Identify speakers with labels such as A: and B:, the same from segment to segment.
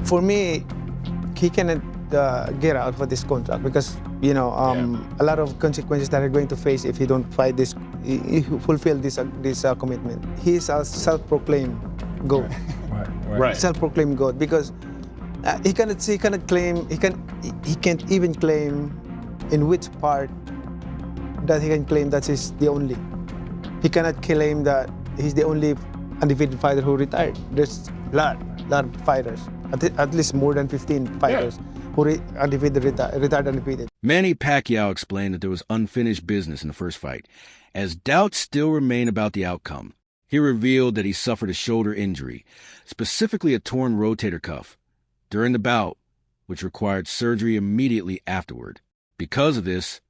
A: For me, he cannot get out for this contract because a lot of consequences that are going to face if he don't fight this, he fulfill this commitment. He is a self-proclaimed GOAT.
B: Right.
A: Self-proclaimed GOAT because he can't even claim in which part that he can claim that he's the only. He cannot claim that he's the only undefeated fighter who retired. There's a lot of fighters, at least more than 15 fighters who retired undefeated.
C: Manny Pacquiao explained that there was unfinished business in the first fight, as doubts still remain about the outcome. He revealed that he suffered a shoulder injury, specifically a torn rotator cuff, during the bout, which required surgery immediately afterward. Because of this,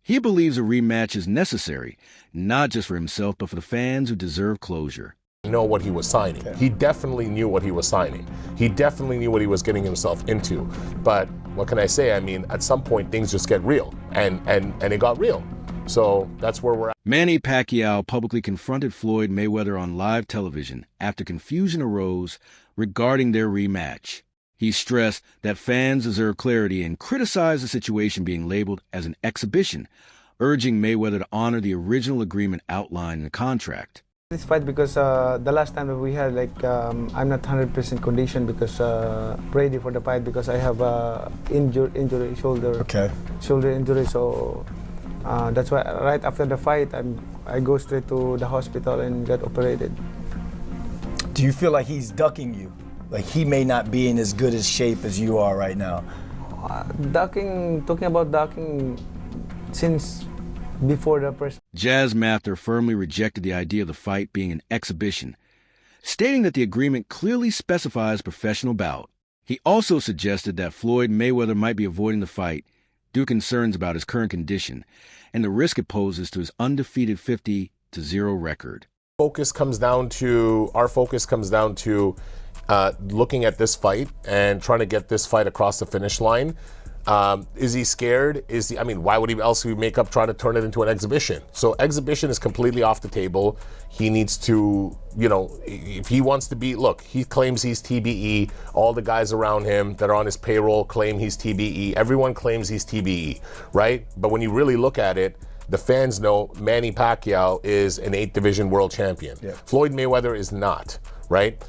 C: he believes a rematch is necessary, not just for himself, but for the fans who deserve closure.
B: Know what he was signing. He definitely knew what he was signing. He definitely knew what he was getting himself into. But what can I say? I mean, at some point things just get real, and it got real. So that's where we're at.
C: Manny Pacquiao publicly confronted Floyd Mayweather on live television after confusion arose regarding their rematch. He stressed that fans deserve clarity and criticized the situation being labeled as an exhibition, urging Mayweather to honor the original agreement outlined in the contract.
A: This fight because the last time that we had, I'm not 100% conditioned because ready for the fight because I have injury, shoulder injury. So that's why right after the fight, I go straight to the hospital and get operated.
D: Do you feel like he's ducking you? Like he may not be in as good a shape as you are right now?
A: Talking about ducking since before the first.
C: Jazz Mather firmly rejected the idea of the fight being an exhibition, stating that the agreement clearly specifies professional bout. He also suggested that Floyd Mayweather might be avoiding the fight due to concerns about his current condition and the risk it poses to his undefeated 50-0 record.
B: Our focus comes down to looking at this fight and trying to get this fight across the finish line. Is he scared? Why would he else make up try to turn it into an exhibition? So exhibition is completely off the table. He needs to, if he wants to be, look, he claims he's TBE. All the guys around him that are on his payroll claim he's TBE. Everyone claims he's TBE, right? But when you really look at it, the fans know Manny Pacquiao is an 8th division world champion. Yeah. Floyd Mayweather is not, right?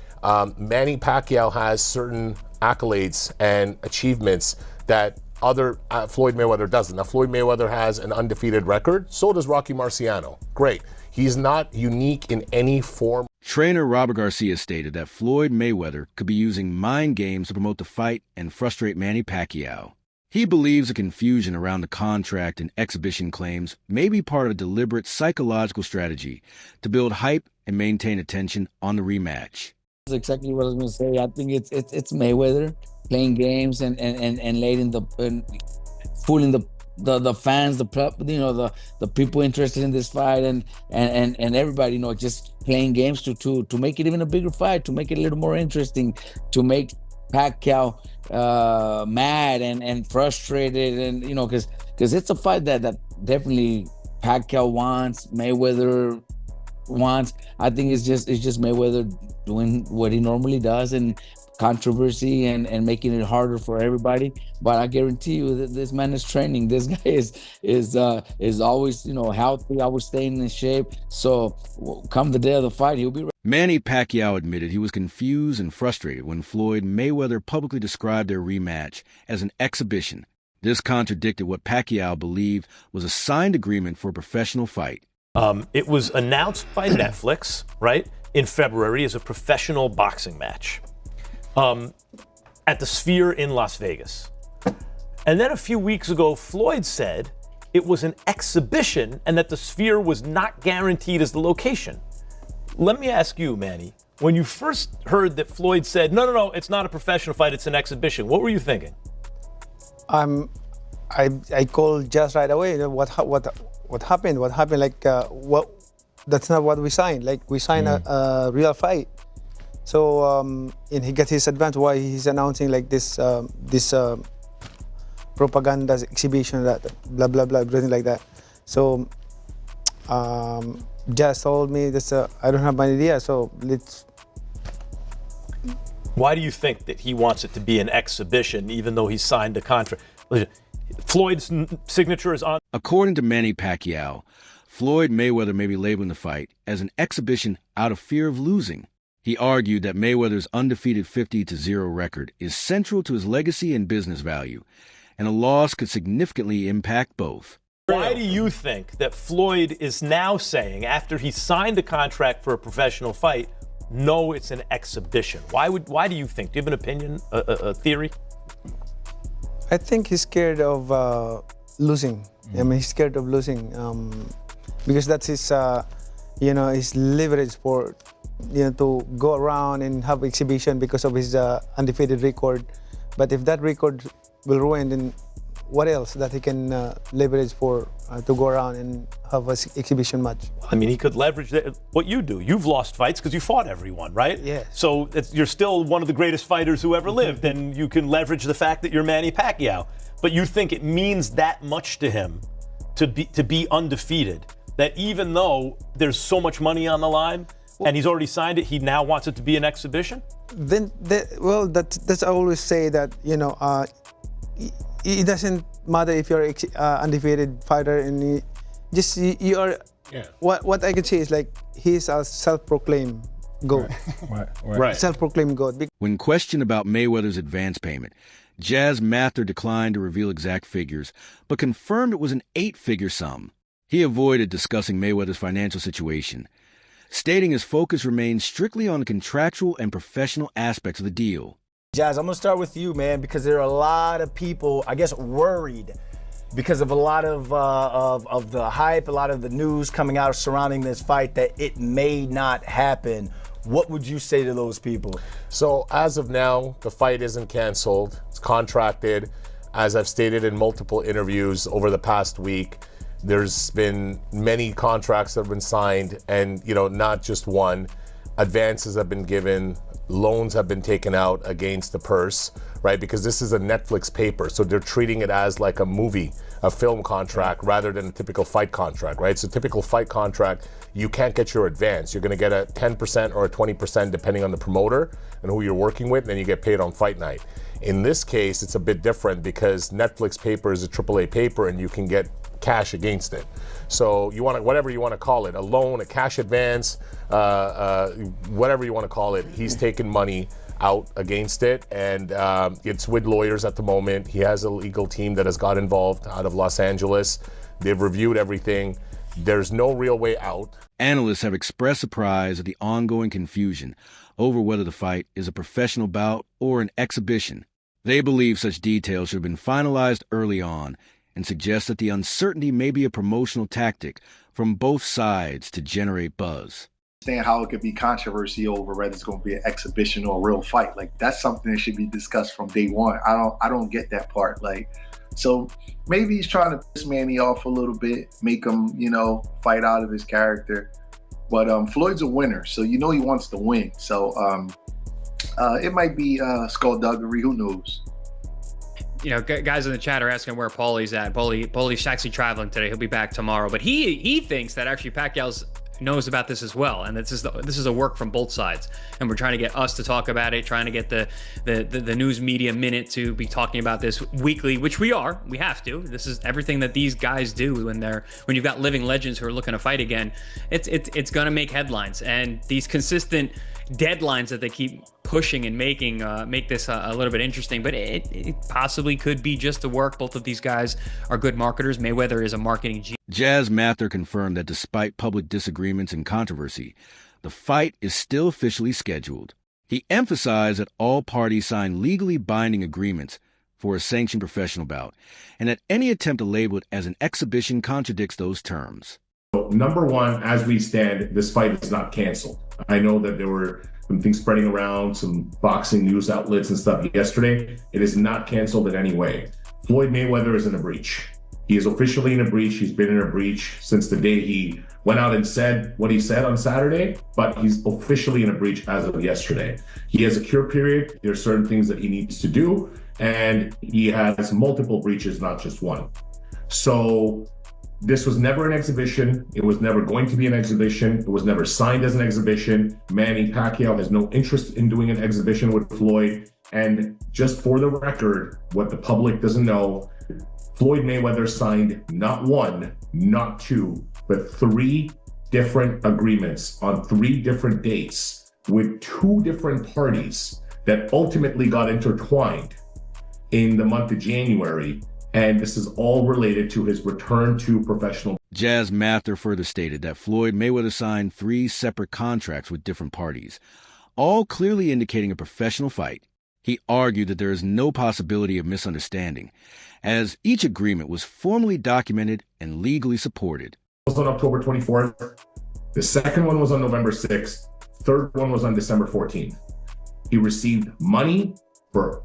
B: Manny Pacquiao has certain accolades and achievements that Floyd Mayweather doesn't. Now, Floyd Mayweather has an undefeated record. So does Rocky Marciano. Great. He's not unique in any form.
C: Trainer Robert Garcia stated that Floyd Mayweather could be using mind games to promote the fight and frustrate Manny Pacquiao. He believes the confusion around the contract and exhibition claims may be part of a deliberate psychological strategy to build hype and maintain attention on the rematch.
E: That's exactly what I was going to say. I think it's Mayweather playing games and fooling the fans, the people interested in this fight and everybody, just playing games to make it even a bigger fight, to make it a little more interesting, to make Pacquiao mad and frustrated, and because it's a fight that definitely Pacquiao wants, Mayweather wants. I think it's just Mayweather doing what he normally does and controversy and making it harder for everybody. But I guarantee you that this man is training. This guy is always healthy, always staying in shape. So come the day of the fight, he'll be ready.
C: Manny Pacquiao admitted he was confused and frustrated when Floyd Mayweather publicly described their rematch as an exhibition. This contradicted what Pacquiao believed was a signed agreement for a professional fight.
F: It was announced by Netflix, right, in February as a professional boxing match at the Sphere in Las Vegas. And then a few weeks ago, Floyd said it was an exhibition and that the Sphere was not guaranteed as the location. Let me ask you, Manny, when you first heard that Floyd said, no, it's not a professional fight, it's an exhibition, what were you thinking?
A: I called Jazz right away. What happened? What happened? That's not what we signed. We signed a real fight. So and he got his advance. Why he's announcing this propaganda exhibition, that blah blah blah, everything like that. So Jazz told me this. I don't have an idea. So
F: Why do you think that he wants it to be an exhibition, even though he's signed a contract? Floyd's signature is on.
C: According to Manny Pacquiao, Floyd Mayweather may be labeling the fight as an exhibition out of fear of losing. He argued that Mayweather's undefeated 50-0 record is central to his legacy and business value, and a loss could significantly impact both.
F: Why do you think that Floyd is now saying, after he signed a contract for a professional fight, no, it's an exhibition? Why do you think? Do you have an opinion, a theory?
A: I think he's scared of losing. I mean, he's scared of losing because that's his, his leverage for, to go around and have exhibition because of his undefeated record. But if that record will ruin, then what else that he can leverage for to go around and have an exhibition match?
F: I mean, he could leverage what you do. You've lost fights because you fought everyone, right?
A: Yeah.
F: So you're still one of the greatest fighters who ever lived, and you can leverage the fact that you're Manny Pacquiao. But you think it means that much to him to be undefeated, that even though there's so much money on the line and he's already signed it, he now wants it to be an exhibition?
A: Then, that's I always say that it doesn't matter if you're undefeated fighter and you are.
B: Yeah.
A: What I can say is like he's a self-proclaimed GOAT.
F: Right.
A: Self-proclaimed GOAT.
C: When questioned about Mayweather's advance payment, Jazz Mather declined to reveal exact figures, but confirmed it was an 8-figure sum. He avoided discussing Mayweather's financial situation, stating his focus remains strictly on the contractual and professional aspects of the deal.
D: Jazz, I'm gonna start with you, man, because there are a lot of people, I guess, worried because of a lot of the hype, a lot of the news coming out surrounding this fight that it may not happen. What would you say to those people?
B: So as of now, the fight isn't canceled. It's contracted. As I've stated in multiple interviews over the past week, there's been many contracts that have been signed, and not just one. Advances have been given, loans have been taken out against the purse, right? Because this is a Netflix paper, so they're treating it as like a movie, a film contract, rather than a typical fight contract, right? So typical fight contract, you can't get your advance. You're gonna get a 10% or a 20% depending on the promoter and who you're working with, and then you get paid on fight night. In this case, it's a bit different because Netflix paper is a AAA paper and you can get cash against it. So you want whatever you want to call it, a loan, a cash advance, whatever you want to call it, he's taking money out against it, and it's with lawyers at the moment. He has a legal team that has got involved out of Los Angeles. They've reviewed everything. There's no real way out.
C: Analysts have expressed surprise at the ongoing confusion over whether the fight is a professional bout or an exhibition. They believe such details should have been finalized early on, and suggest that the uncertainty may be a promotional tactic from both sides to generate buzz.
G: Understand how it could be controversy over whether it's going to be an exhibition or a real fight. Like, that's something that should be discussed from day one. I don't get that part. Like, so maybe he's trying to piss Manny off a little bit, make him, fight out of his character. But Floyd's a winner, so he wants to win. So it might be skullduggery. Who knows?
H: Guys in the chat are asking where Paulie's at. Paulie's actually traveling today. He'll be back tomorrow. But he thinks that actually Pacquiao knows about this as well, and this is a work from both sides. And we're trying to get us to talk about it, trying to get the news media minute to be talking about this weekly, which we are. We have to. This is everything that these guys do when you've got living legends who are looking to fight again. It's gonna make headlines, and these consistent deadlines that they keep pushing and making make this a little bit interesting, but it possibly could be just the work. Both of these guys are good marketers. Mayweather is a marketing genius.
C: Jazz Mather confirmed that despite public disagreements and controversy, the fight is still officially scheduled. He emphasized that all parties signed legally binding agreements for a sanctioned professional bout, and that any attempt to label it as an exhibition contradicts those terms.
I: Number one, as we stand, this fight is not canceled. I know that there were some things spreading around, some boxing news outlets and stuff yesterday. It is not canceled in any way. Floyd Mayweather is in a breach. He is officially in a breach. He's been in a breach since the day he went out and said what he said on Saturday, but he's officially in a breach as of yesterday. He has a cure period. There are certain things that he needs to do, and he has multiple breaches, not just one. So this was never an exhibition. It was never going to be an exhibition. It was never signed as an exhibition. Manny Pacquiao has no interest in doing an exhibition with Floyd. And just for the record, what the public doesn't know, Floyd Mayweather signed not one, not two, but 3 different agreements on 3 different dates with 2 different parties that ultimately got intertwined in the month of January. And this is all related to his return to professional.
C: Jazz Mather further stated that Floyd Mayweather signed 3 separate contracts with different parties, all clearly indicating a professional fight. He argued that there is no possibility of misunderstanding, as each agreement was formally documented and legally supported.
I: It was on October 24th. The second one was on November 6th. Third one was on December 14th. He received money for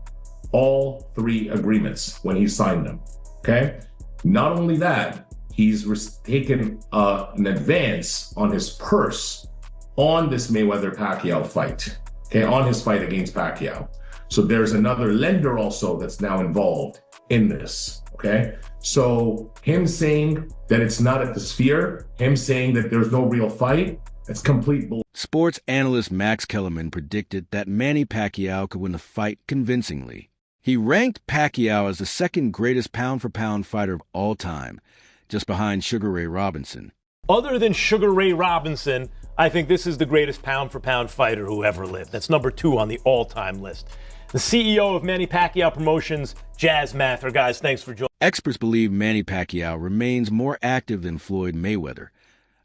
I: all 3 agreements when he signed them, okay? Not only that, he's taken an advance on his purse on this Mayweather-Pacquiao fight, okay, on his fight against Pacquiao. So there's another lender also that's now involved in this, okay? So him saying that it's not at the Sphere, him saying that there's no real fight, that's complete bull.
C: Sports analyst Max Kellerman predicted that Manny Pacquiao could win the fight convincingly. He ranked Pacquiao as the 2nd greatest pound-for-pound fighter of all time, just behind Sugar Ray Robinson.
F: Other than Sugar Ray Robinson, I think this is the greatest pound-for-pound fighter who ever lived. That's number 2 on the all-time list. The CEO of Manny Pacquiao Promotions, Jazz Mather. Guys, thanks for joining.
C: Experts believe Manny Pacquiao remains more active than Floyd Mayweather,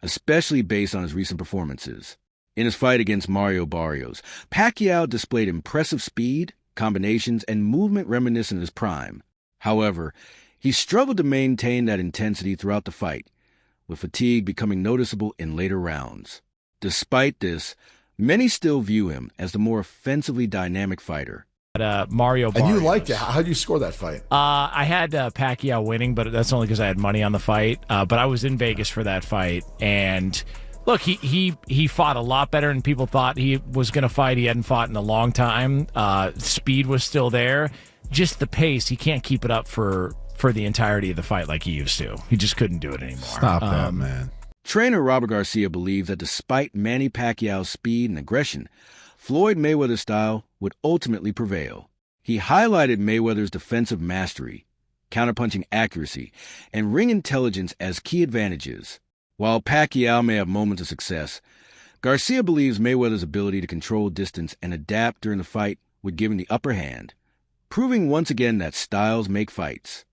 C: especially based on his recent performances. In his fight against Mario Barrios, Pacquiao displayed impressive speed, combinations, and movement reminiscent of his prime. However, he struggled to maintain that intensity throughout the fight, with fatigue becoming noticeable in later rounds. Despite this, many still view him as the more offensively dynamic fighter.
J: Mario Barrios.
K: And you liked it. How'd you score that fight?
J: I had Pacquiao winning, but that's only because I had money on the fight. But I was in Vegas for that fight, and look, he fought a lot better than people thought he was going to fight. He hadn't fought in a long time. Speed was still there. Just the pace, he can't keep it up for the entirety of the fight like he used to. He just couldn't do it anymore.
K: Stop that, man.
C: Trainer Robert Garcia believed that despite Manny Pacquiao's speed and aggression, Floyd Mayweather's style would ultimately prevail. He highlighted Mayweather's defensive mastery, counterpunching accuracy, and ring intelligence as key advantages. While Pacquiao may have moments of success, Garcia believes Mayweather's ability to control distance and adapt during the fight would give him the upper hand, proving once again that styles make fights.